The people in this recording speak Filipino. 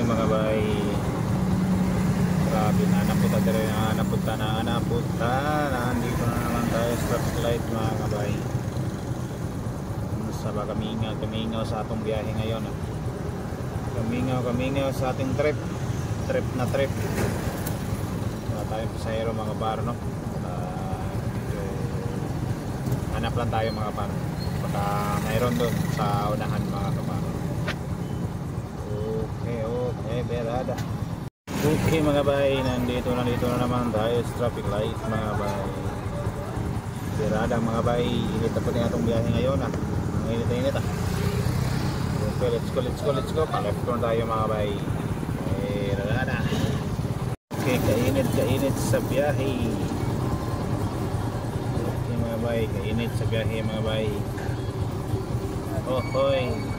mga bay. Grabe na napunta nandito na naman tayo sa traffic light mga bay. Saba kamingaw sa atong biyahe ngayon. Kamingaw sa ating trip na trip. Wala tayong pasahero mga par, no? Hanap lang tayo mga par. Baka mayroon doon sa unahan mga kapar. Okay, berada. Okay mga bay, nandito na naman tayo sa traffic light mga bay. Berada mga bay, init na po din atong biyahe ngayon ah. Ang init ah. Okay, let's go. Pa-left turn tayo mga bay. Berada. Okay, kainit sa biyahe. Okay mga bay, kainit sa biyahe mga bay. Oh hoy.